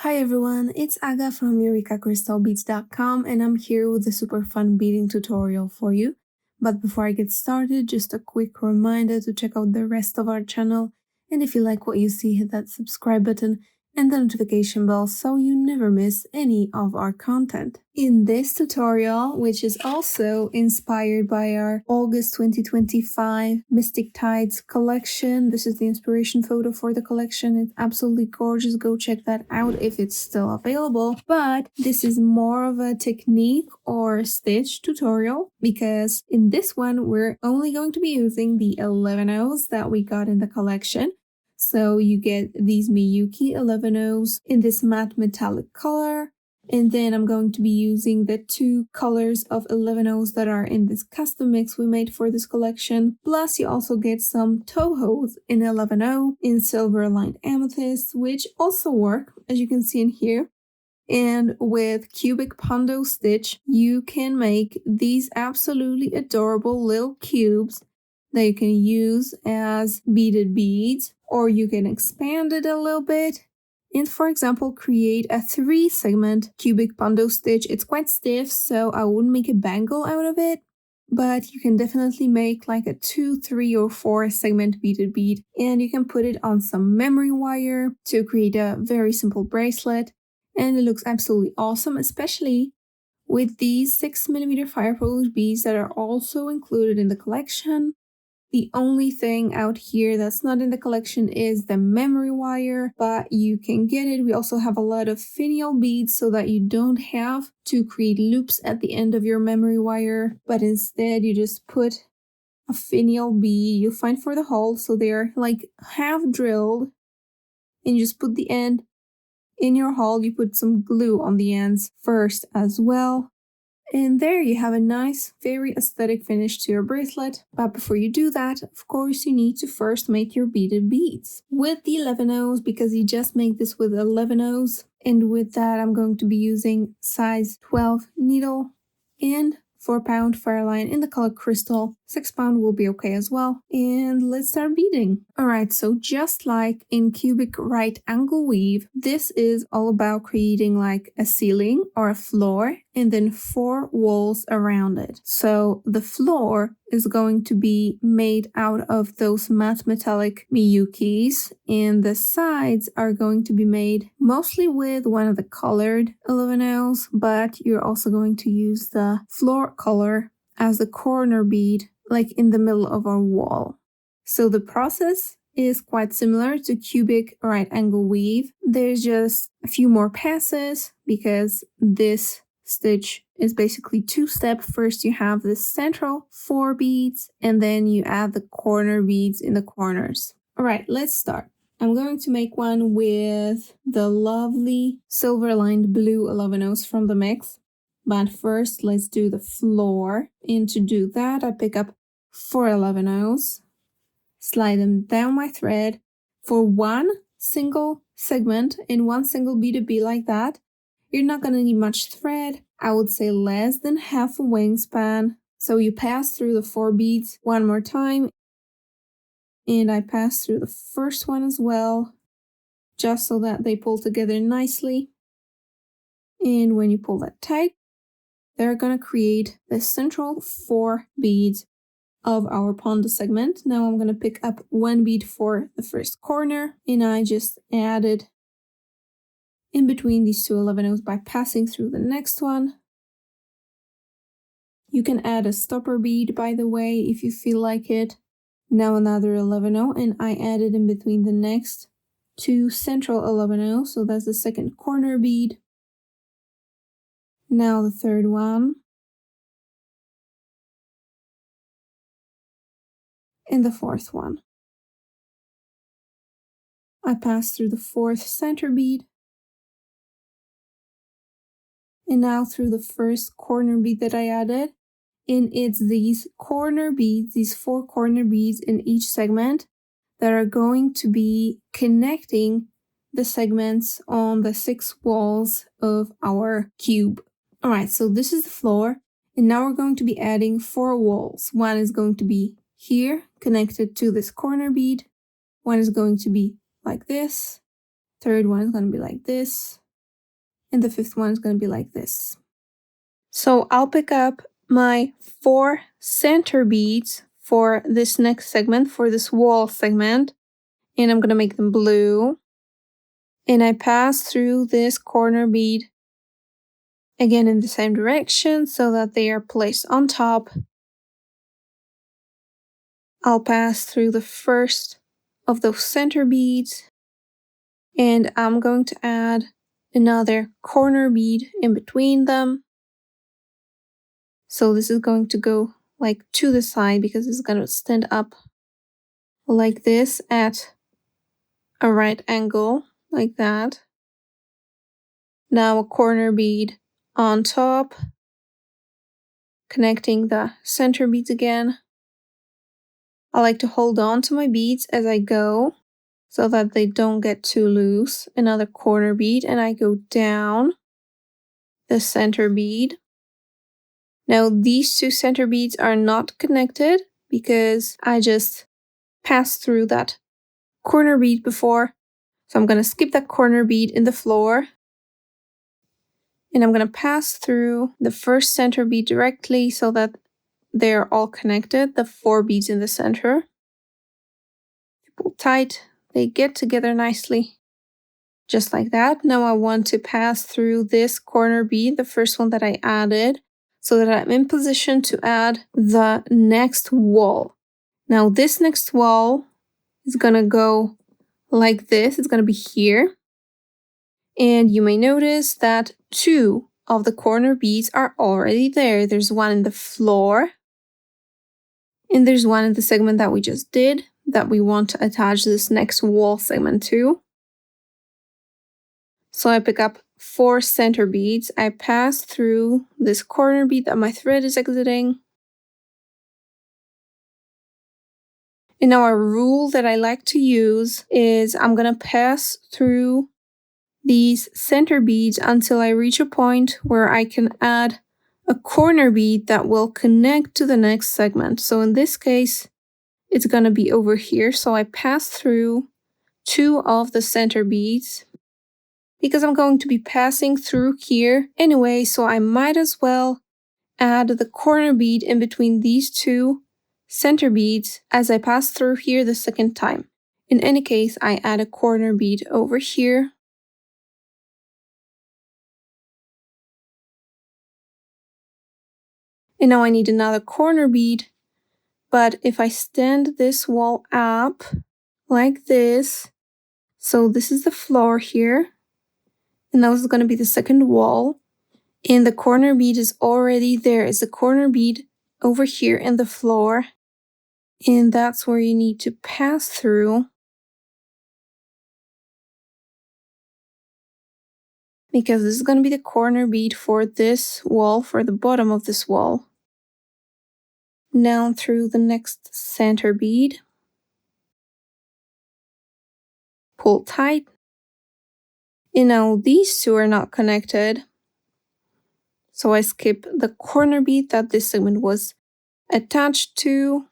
Hi everyone, it's Aga from EurekaCrystalBeads.com and I'm here with a super fun beading tutorial for you. But before I get started, just a quick reminder to check out the rest of our channel, and if you like what you see, hit that subscribe button and the notification bell so you never miss any of our content. In this tutorial, which is also inspired by our August 2025 Mystic Tides collection, this is the inspiration photo for the collection. It's absolutely gorgeous. Go check that out if it's still available. But this is more of a technique or stitch tutorial because in this one, we're only going to be using the 11-0s that we got in the collection. So you get these Miyuki 11-0s in this matte metallic color. And then I'm going to be using the two colors of 11-0s that are in this custom mix we made for this collection. Plus you also get some Tohos in 11-0 in silver lined amethyst, which also work, as you can see in here. And with Cubic Pondo stitch, you can make these absolutely adorable little cubes that you can use as beaded beads, or you can expand it a little bit and, for example, create a 3-segment Cubic Pondo stitch. It's quite stiff, so I wouldn't make a bangle out of it, but you can definitely make like a 2, 3, or 4-segment beaded bead, and you can put it on some memory wire to create a very simple bracelet, and it looks absolutely awesome, especially with these 6mm Firepolish beads that are also included in the collection. The only thing out here that's not in the collection is the memory wire, but you can get it. We also have a lot of finial beads so that you don't have to create loops at the end of your memory wire, but instead you just put a finial bead you find for the hole, so they're like half drilled, and you just put the end in your hole. You put some glue on the ends first as well. And there you have a nice, very aesthetic finish to your bracelet. But before you do that, of course, you need to first make your beaded beads. With the 11-0s, because you just make this with 11-0s, and with that I'm going to be using size 12 needle and 4-pound fire line in the color crystal. 6-pound will be okay as well. And let's start beading. Alright, so just like in cubic right angle weave, this is all about creating like a ceiling or a floor and then 4 walls around it. So the floor is going to be made out of those matte metallic Miyukis, and the sides are going to be made mostly with one of the colored 11-0s, but you're also going to use the floor color as the corner bead, like in the middle of our wall. So the process is quite similar to cubic right angle weave. There's just a few more passes because this stitch is basically 2-step. First you have the central 4 beads and then you add the corner beads in the corners. Alright, let's start. I'm going to make one with the lovely silver lined blue 11-0s from the mix. But first let's do the floor, and to do that I pick up 4 11-0s, slide them down my thread for one single segment in one single beaded bead like that. You're not going to need much thread. I would say less than half a wingspan. So you pass through the 4 beads one more time. And I pass through the first one as well, just so that they pull together nicely. And when you pull that tight, they're going to create the central 4 beads of our Pondo segment. Now I'm going to pick up 1 bead for the first corner, and I just added in between these two 11-0s by passing through the next one. You can add a stopper bead, by the way, if you feel like it. Now another 11-0, and I added in between the next 2 central 11-0s, so that's the second corner bead. Now the third one. And the fourth one. I pass through the 4th center bead. And now through the first corner bead that I added. And it's these corner beads, these 4 corner beads in each segment that are going to be connecting the segments on the 6 walls of our cube. Alright, so this is the floor. And now we're going to be adding 4 walls. One is going to be here, connected to this corner bead. One is going to be like this. Third one is going to be like this. and the 5th one is going to be like this. So I'll pick up my 4 center beads for this next segment, for this wall segment, and I'm going to make them blue. And I pass through this corner bead again in the same direction so that they are placed on top. I'll pass through the first of those center beads, and I'm going to add another corner bead in between them. So this is going to go like to the side because it's going to stand up like this at a right angle, like that. Now a corner bead on top, connecting the center beads again. I like to hold on to my beads as I go so that they don't get too loose. Another corner bead, and I go down the center bead. Now these 2 center beads are not connected because I just passed through that corner bead before. So I'm going to skip that corner bead in the floor. And I'm going to pass through the first center bead directly so that they're all connected, the 4 beads in the center. Pull tight, they get together nicely. Just like that. Now I want to pass through this corner bead, the first one that I added, so that I'm in position to add the next wall. Now this next wall is going to go like this. It's going to be here. And you may notice that 2 of the corner beads are already there. There's one in the floor, and there's one in the segment that we just did that we want to attach this next wall segment to. So I pick up 4 center beads. I pass through this corner bead that my thread is exiting. And now a rule that I like to use is I'm going to pass through these center beads until I reach a point where I can add a corner bead that will connect to the next segment. So in this case, it's going to be over here. So I pass through 2 of the center beads because I'm going to be passing through here anyway, so I might as well add the corner bead in between these 2 center beads as I pass through here the second time. In any case, I add a corner bead over here. And now I need another corner bead, but if I stand this wall up like this, so this is the floor here, and that was going to be the second wall, and the corner bead is already there. It's the corner bead over here in the floor, and that's where you need to pass through. Because this is going to be the corner bead for this wall, for the bottom of this wall. Down through the next center bead. Pull tight. And now these 2 are not connected. So I skip the corner bead that this segment was attached to.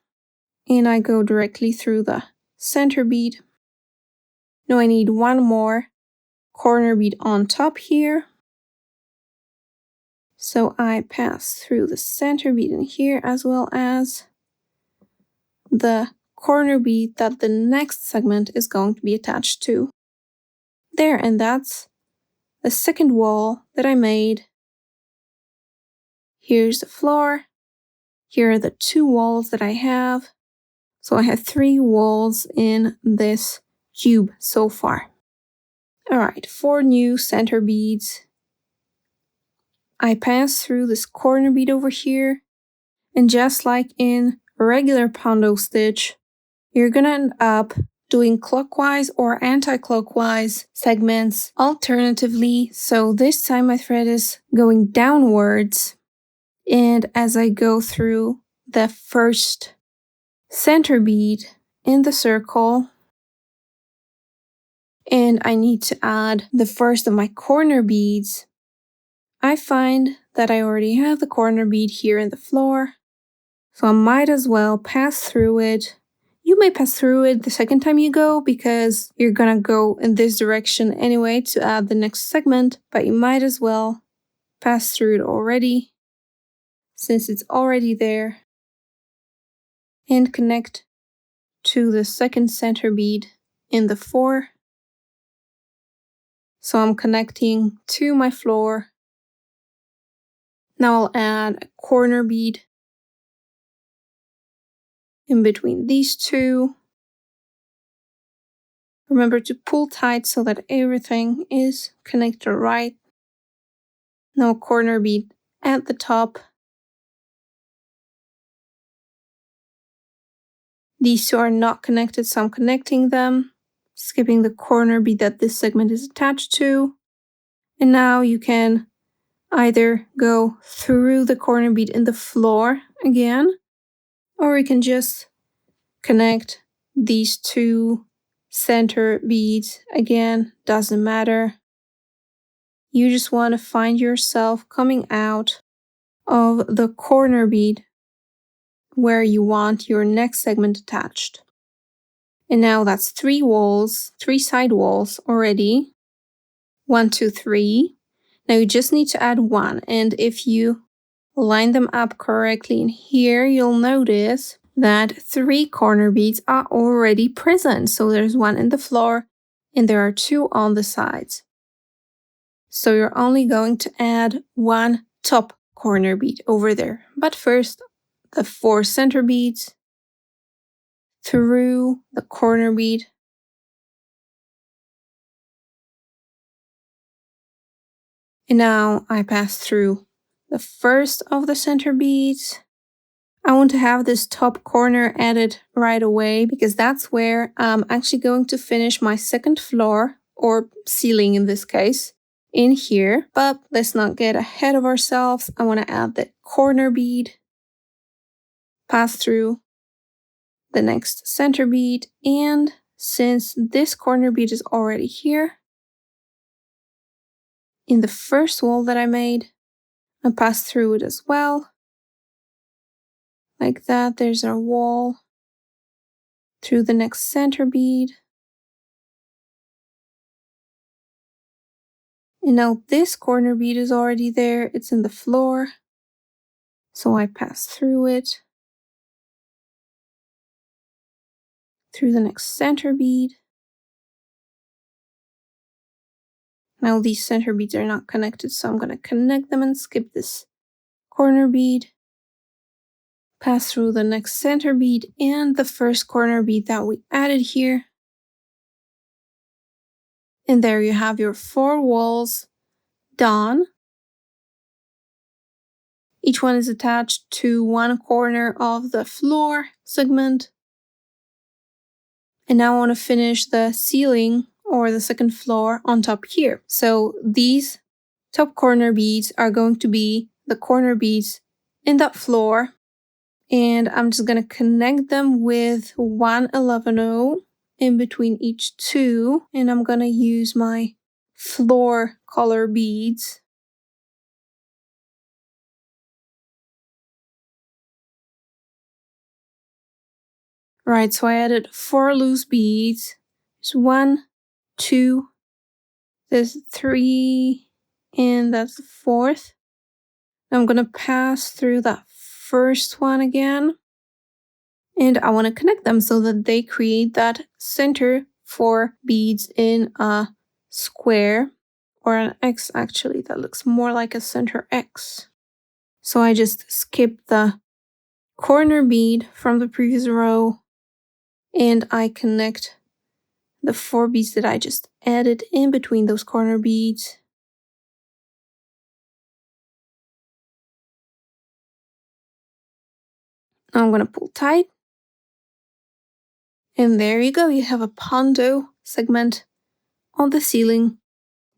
And I go directly through the center bead. Now I need 1 more corner bead on top here. So I pass through the center bead in here as well as the corner bead that the next segment is going to be attached to. There, and that's the second wall that I made. Here's the floor. Here are the 2 walls that I have. So I have 3 walls in this cube so far. Alright, 4 new center beads. I pass through this corner bead over here, and just like in a regular Pondo stitch, you're gonna end up doing clockwise or anti-clockwise segments alternatively. So this time my thread is going downwards, and as I go through the first center bead in the circle, and I need to add the first of my corner beads, I find that I already have the corner bead here in the floor, so I might as well pass through it You may pass through it the second time you go because you're gonna go in this direction anyway to add the next segment, but you might as well pass through it already since it's already there and connect to the second center bead in the 4. So I'm connecting to my floor. Now I'll add a corner bead in between these two. Remember to pull tight so that everything is connected right. Now corner bead at the top. These two are not connected, so I'm connecting them, skipping the corner bead that this segment is attached to. And now you can either go through the corner bead in the floor again, or you can just connect these two center beads again, doesn't matter. You just want to find yourself coming out of the corner bead where you want your next segment attached. And now that's 3 walls, 3 side walls already. 1, 2, 3. Now you just need to add 1. And if you line them up correctly in here, you'll notice that 3 corner beads are already present. So there's 1 in the floor and there are 2 on the sides. So you're only going to add 1 top corner bead over there. But first, the 4 center beads through the corner bead. And now I pass through the first of the center beads. I want to have this top corner added right away because that's where I'm actually going to finish my second floor, or ceiling in this case, in here. But let's not get ahead of ourselves. I want to add the corner bead, pass through the next center bead, and since this corner bead is already here, in the first wall that I made, I pass through it as well. Like that, there's our wall. Through the next center bead. And now this corner bead is already there, it's in the floor. So I pass through it. Through the next center bead. Now these center beads are not connected, so I'm going to connect them and skip this corner bead. Pass through the next center bead and the first corner bead that we added here. And there you have your 4 walls done. Each one is attached to 1 corner of the floor segment. And now I want to finish the ceiling or the second floor on top here. So these top corner beads are going to be the corner beads in that floor. And I'm just going to connect them with 111 in between each 2. And I'm going to use my floor color beads. Right, so I added 4 loose beads. There's 1, 2, there's 3, and that's the 4th. I'm gonna pass through that first one again. And I want to connect them so that they create that center for beads in a square, or an X actually, that looks more like a center X. So I just skip the corner bead from the previous row and I connect the 4 beads that I just added in between those corner beads. Now I'm going to pull tight. And there you go, you have a Pondo segment on the ceiling.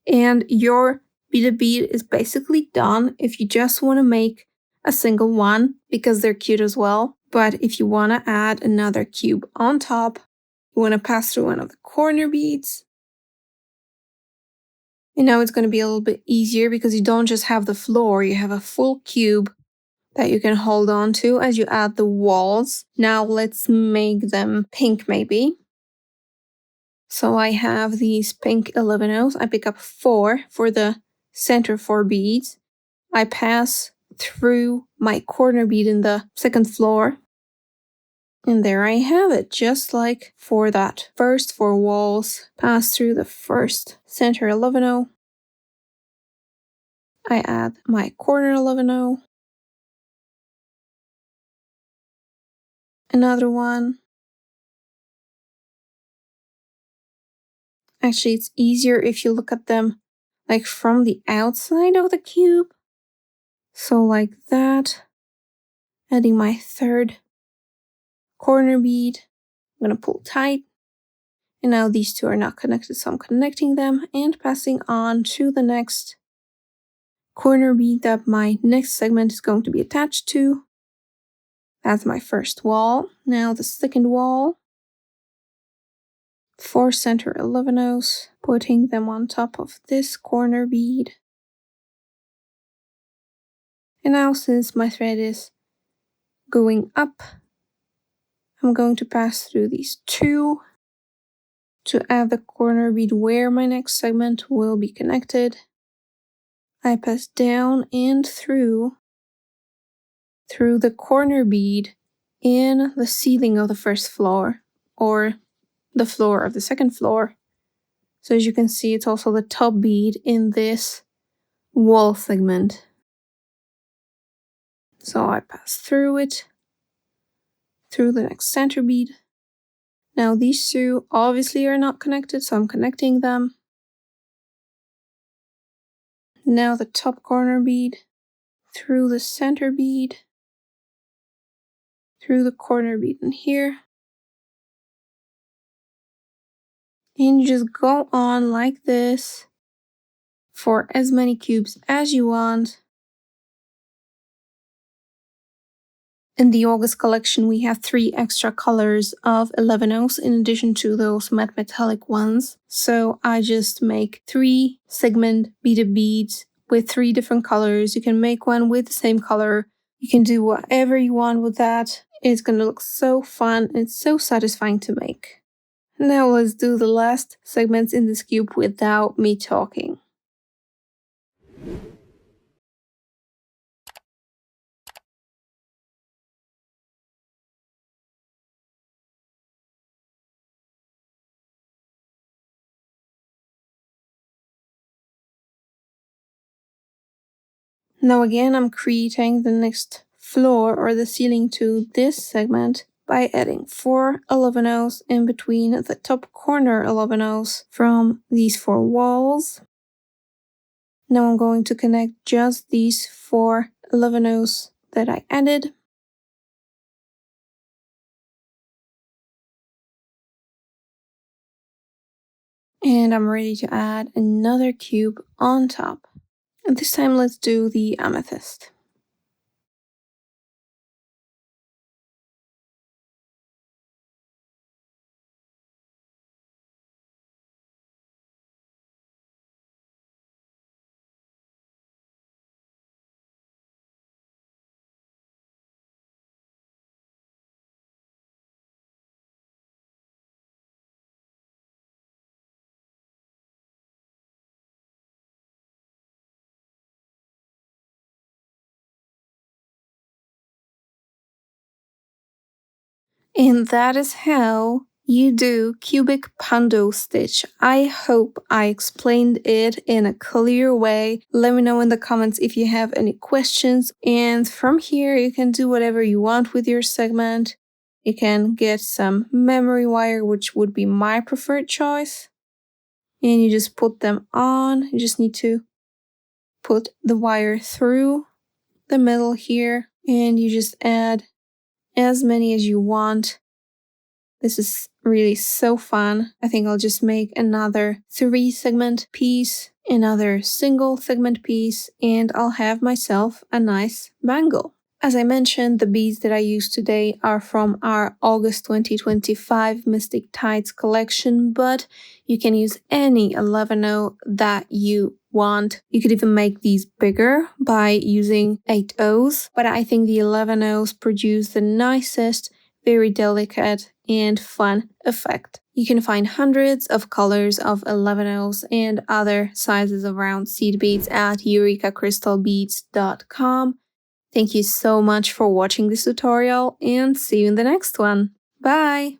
And your beaded bead is basically done if you just want to make a single one because they're cute as well. But if you want to add another cube on top, you want to pass through one of the corner beads. And now it's going to be a little bit easier because you don't just have the floor, you have a full cube that you can hold on to as you add the walls. Now let's make them pink maybe. So I have these pink 11-0s. I pick up 4 for the center 4 beads. I pass through my corner bead in the second floor. And there I have it, just like for that first 4 walls. Pass through the first center 11-0. I add my corner 11-0. Another one. Actually, it's easier if you look at them like from the outside of the cube. So like that. Adding my third corner bead. I'm going to pull tight. And now these 2 are not connected, so I'm connecting them and passing on to the next corner bead that my next segment is going to be attached to. That's my first wall. Now the second wall. 4 center 11-0s, putting them on top of this corner bead. And now since my thread is going up, I'm going to pass through these 2 to add the corner bead where my next segment will be connected. I pass down and through the corner bead in the ceiling of the first floor, or the floor of the second floor. So as you can see, it's also the top bead in this wall segment. So I pass through it, through the next center bead. Now these 2 obviously are not connected, so I'm connecting them. Now the top corner bead, through the center bead, through the corner bead in here. And you just go on like this for as many cubes as you want. In the August collection, we have 3 extra colors of 11-0s in addition to those matte metallic ones. So I just make 3 segment beaded beads with 3 different colors. You can make one with the same color. You can do whatever you want with that. It's gonna look so fun and it's so satisfying to make. Now let's do the last segments in this cube without me talking. Now again, I'm creating the next floor or the ceiling to this segment by adding 4 11-0s in between the top corner 11-0s from these 4 walls. Now I'm going to connect just these 4 11-0s that I added. And I'm ready to add another cube on top. And this time let's do the amethyst. And that is how you do Cubic Pondo stitch. I hope I explained it in a clear way. Let me know in the comments if you have any questions. And from here, you can do whatever you want with your segment. You can get some memory wire, which would be my preferred choice. And you just put them on. You just need to put the wire through the middle here. And you just add as many as you want. This is really so fun. I think I'll just make another 3 segment piece, another single segment piece, and I'll have myself a nice bangle. As I mentioned, the beads that I used today are from our August 2025 Mystic Tides collection, but you can use any 11-0 that you want. You could even make these bigger by using 8 O's, but I think the 11 O's produce the nicest, very delicate and fun effect. You can find hundreds of colors of 11 O's and other sizes of round seed beads at eurekacrystalbeads.com. Thank you so much for watching this tutorial and see you in the next one. Bye!